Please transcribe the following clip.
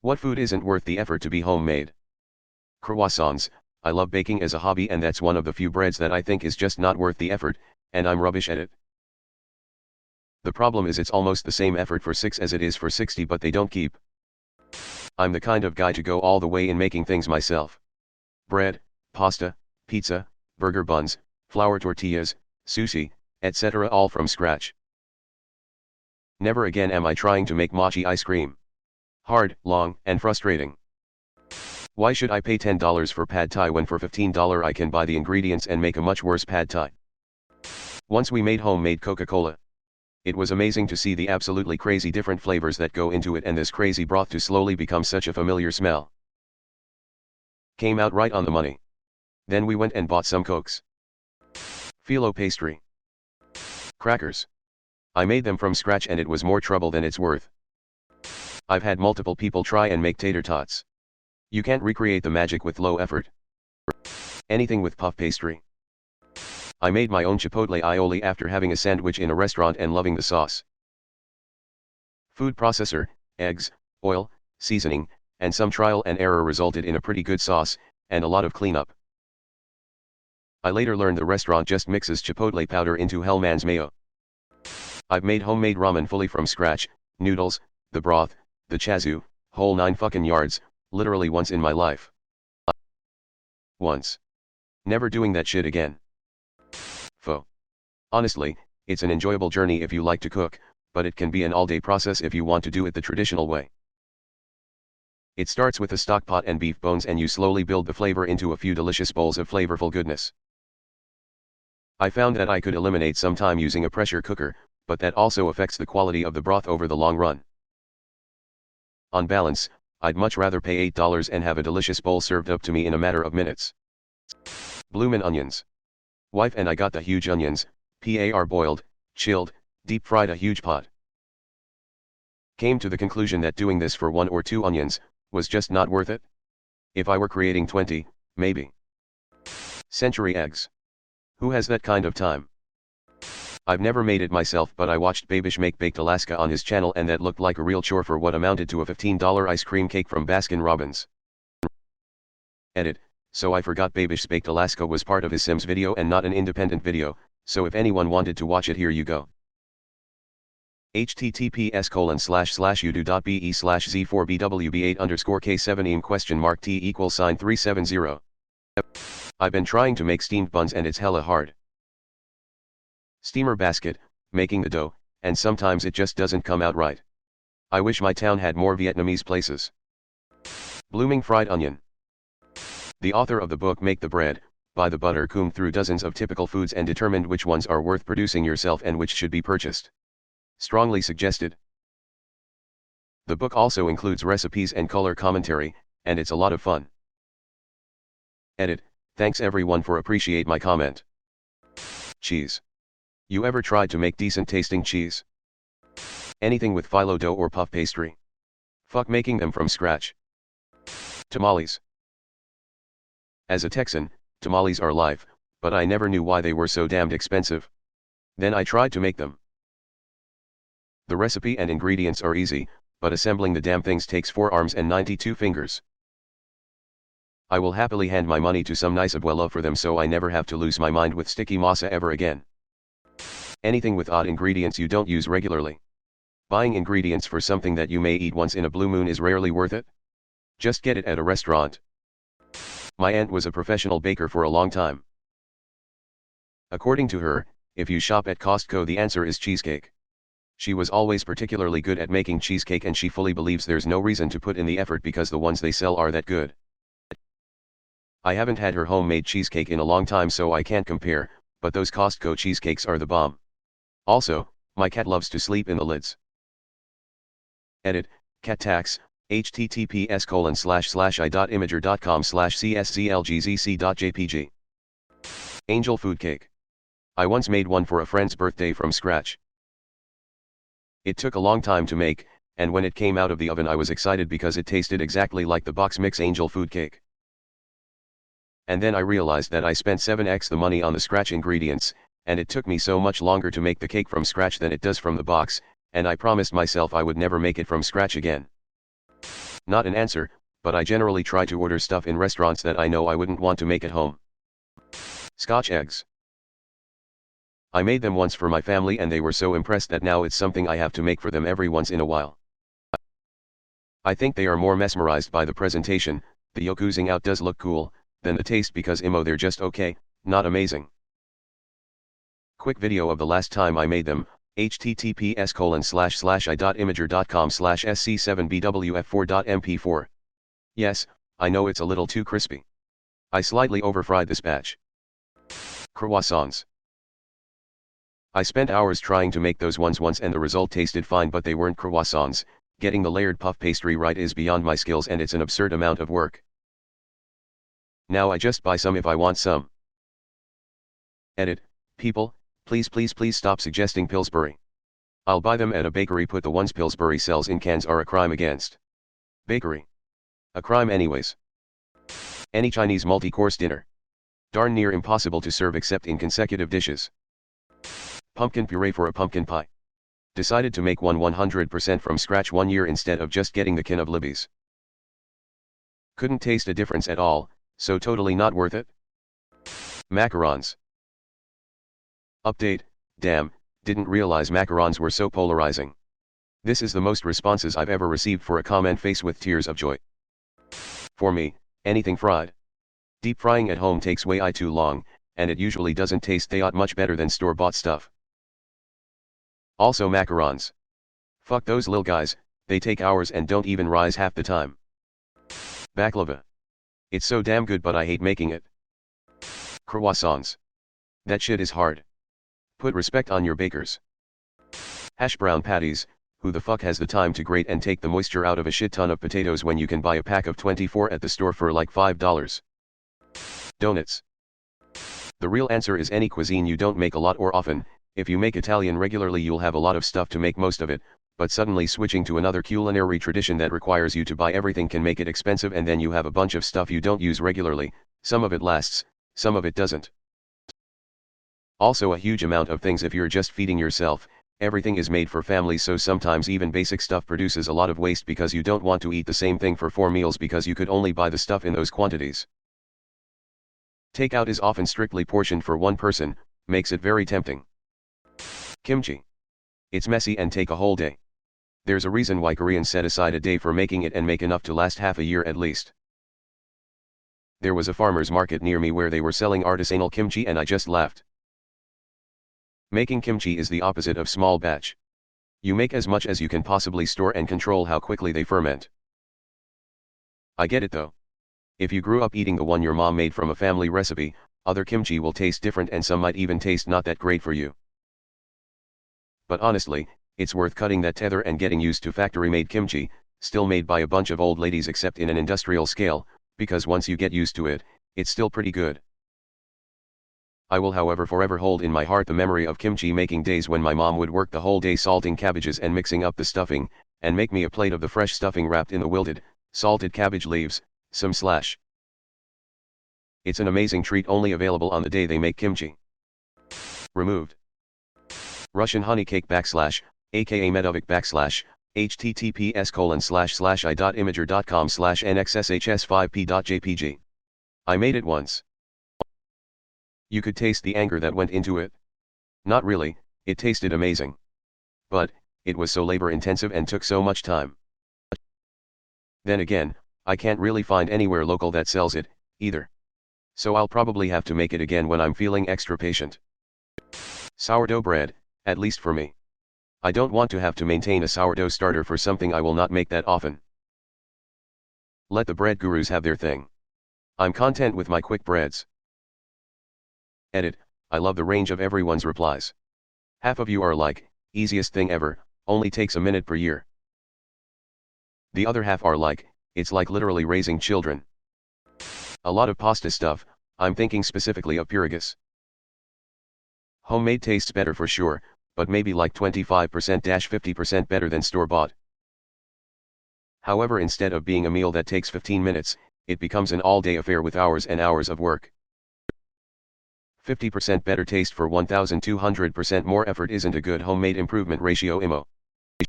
What food isn't worth the effort to be homemade? Croissants. I love baking as a hobby, and that's one of the few breads that I think is just not worth the effort, and I'm rubbish at it. The problem is it's almost the same effort for 6 as it is for 60, but they don't keep. I'm the kind of guy to go all the way in making things myself. Bread, pasta, pizza, burger buns, flour tortillas, sushi, etc. all from scratch. Never again am I trying to make mochi ice cream. Hard, long, and frustrating. Why should I pay $10 for pad thai when for $15 I can buy the ingredients and make a much worse pad thai? Once we made homemade Coca-Cola. It was amazing to see the absolutely crazy different flavors that go into it, and this crazy broth to slowly become such a familiar smell. Came out right on the money. Then we went and bought some Cokes. Phyllo pastry. Crackers. I made them from scratch and it was more trouble than it's worth. I've had multiple people try and make tater tots. You can't recreate the magic with low effort. Anything with puff pastry. I made my own chipotle aioli after having a sandwich in a restaurant and loving the sauce. Food processor, eggs, oil, seasoning, and some trial and error resulted in a pretty good sauce, and a lot of cleanup. I later learned the restaurant just mixes chipotle powder into Hellman's mayo. I've made homemade ramen fully from scratch, noodles, the broth, the chazu, whole 9 fucking yards, literally once in my life. Once. Never doing that shit again. Honestly, it's an enjoyable journey if you like to cook, but it can be an all-day process if you want to do it the traditional way. It starts with a stock pot and beef bones, and you slowly build the flavor into a few delicious bowls of flavorful goodness. I found that I could eliminate some time using a pressure cooker, but that also affects the quality of the broth over the long run. On balance, I'd much rather pay $8 and have a delicious bowl served up to me in a matter of minutes. Bloomin' onions. Wife and I got the huge onions, boiled, chilled, deep fried a huge pot. Came to the conclusion that doing this for 1 or 2 onions was just not worth it. If I were creating 20, maybe. Century eggs. Who has that kind of time? I've never made it myself, but I watched Babish make Baked Alaska on his channel, and that looked like a real chore for what amounted to a $15 ice cream cake from Baskin-Robbins. Edit. So I forgot Babish's Baked Alaska was part of his Sims video and not an independent video, so if anyone wanted to watch it, here you go. https://udo.be/z4bwb8_k7em?t=370. I've been trying to make steamed buns and it's hella hard. Steamer basket, making the dough, and sometimes it just doesn't come out right. I wish my town had more Vietnamese places. Blooming fried onion. The author of the book Make the Bread, Buy the Butter combed through dozens of typical foods and determined which ones are worth producing yourself and which should be purchased. Strongly suggested. The book also includes recipes and color commentary, and it's a lot of fun. Edit. Thanks everyone for appreciate my comment. Cheese. You ever tried to make decent tasting cheese? Anything with phyllo dough or puff pastry? Fuck making them from scratch. Tamales. As a Texan, tamales are life, but I never knew why they were so damned expensive. Then I tried to make them. The recipe and ingredients are easy, but assembling the damn things takes 4 arms and 92 fingers. I will happily hand my money to some nice abuela for them so I never have to lose my mind with sticky masa ever again. Anything with odd ingredients you don't use regularly. Buying ingredients for something that you may eat once in a blue moon is rarely worth it. Just get it at a restaurant. My aunt was a professional baker for a long time. According to her, if you shop at Costco, the answer is cheesecake. She was always particularly good at making cheesecake, and she fully believes there's no reason to put in the effort because the ones they sell are that good. I haven't had her homemade cheesecake in a long time, so I can't compare, but those Costco cheesecakes are the bomb. Also, my cat loves to sleep in the lids. Edit. Cat tax. https://i.imager.com/cszlgzc.jpg. Angel food cake. I once made one for a friend's birthday from scratch. It took a long time to make, and when it came out of the oven I was excited because it tasted exactly like the box mix angel food cake. And then I realized that I spent 7x the money on the scratch ingredients, and it took me so much longer to make the cake from scratch than it does from the box, and I promised myself I would never make it from scratch again. Not an answer, but I generally try to order stuff in restaurants that I know I wouldn't want to make at home. Scotch eggs. I made them once for my family and they were so impressed that now it's something I have to make for them every once in a while. I think they are more mesmerized by the presentation, the yolk oozing out does look cool, than the taste because they're just okay, not amazing. Quick video of the last time I made them, https://i.imager.com/sc7bwf4.mp4. Yes, I know it's a little too crispy. I slightly overfried this batch. Croissants. I spent hours trying to make those ones once and the result tasted fine, but they weren't croissants. Getting the layered puff pastry right is beyond my skills and it's an absurd amount of work. Now I just buy some if I want some. Edit, people, please stop suggesting Pillsbury. I'll buy them at a bakery. Put the ones Pillsbury sells in cans are a crime against bakery. A crime anyways. Any Chinese multi-course dinner. Darn near impossible to serve except in consecutive dishes. Pumpkin puree for a pumpkin pie. Decided to make one 100% from scratch one year instead of just getting the can of Libby's. Couldn't taste a difference at all, so totally not worth it. Macarons. Update, damn, didn't realize macarons were so polarizing. This is the most responses I've ever received for a comment face with tears of joy. For me, anything fried. Deep frying at home takes way too long, and it usually doesn't taste that much better than store-bought stuff. Also macarons. Fuck those lil guys, they take hours and don't even rise half the time. Baklava. It's so damn good but I hate making it. Croissants. That shit is hard. Put respect on your bakers. Hash brown patties, who the fuck has the time to grate and take the moisture out of a shit ton of potatoes when you can buy a pack of 24 at the store for like $5. Donuts. The real answer is any cuisine you don't make a lot or often. If you make Italian regularly you'll have a lot of stuff to make most of it, but suddenly switching to another culinary tradition that requires you to buy everything can make it expensive and then you have a bunch of stuff you don't use regularly, some of it lasts, some of it doesn't. Also a huge amount of things if you're just feeding yourself, everything is made for families so sometimes even basic stuff produces a lot of waste because you don't want to eat the same thing for 4 meals because you could only buy the stuff in those quantities. Takeout is often strictly portioned for one person, makes it very tempting. Kimchi. It's messy and take a whole day. There's a reason why Koreans set aside a day for making it and make enough to last half a year at least. There was a farmer's market near me where they were selling artisanal kimchi and I just laughed. Making kimchi is the opposite of small batch. You make as much as you can possibly store and control how quickly they ferment. I get it though. If you grew up eating the one your mom made from a family recipe, other kimchi will taste different and some might even taste not that great for you. But honestly, it's worth cutting that tether and getting used to factory-made kimchi, still made by a bunch of old ladies except in an industrial scale, because once you get used to it, it's still pretty good. I will however forever hold in my heart the memory of kimchi making days when my mom would work the whole day salting cabbages and mixing up the stuffing, and make me a plate of the fresh stuffing wrapped in the wilted, salted cabbage leaves, some slash. It's an amazing treat only available on the day they make kimchi. Removed. Russian honey cake / aka Medovik / https://i.imager.com/nxshs5p.jpg. I made it once. You could taste the anger that went into it. Not really, it tasted amazing. But, it was so labor intensive and took so much time. Then again, I can't really find anywhere local that sells it, either. So I'll probably have to make it again when I'm feeling extra patient. Sourdough bread, at least for me. I don't want to have to maintain a sourdough starter for something I will not make that often. Let the bread gurus have their thing. I'm content with my quick breads. Edit, I love the range of everyone's replies. Half of you are like, easiest thing ever, only takes a minute per year. The other half are like, it's like literally raising children. A lot of pasta stuff, I'm thinking specifically of Pyrgus. Homemade tastes better for sure, but maybe like 25%-50% better than store-bought. However, instead of being a meal that takes 15 minutes, it becomes an all-day affair with hours and hours of work. 50% better taste for 1200% more effort isn't a good homemade improvement ratio IMO.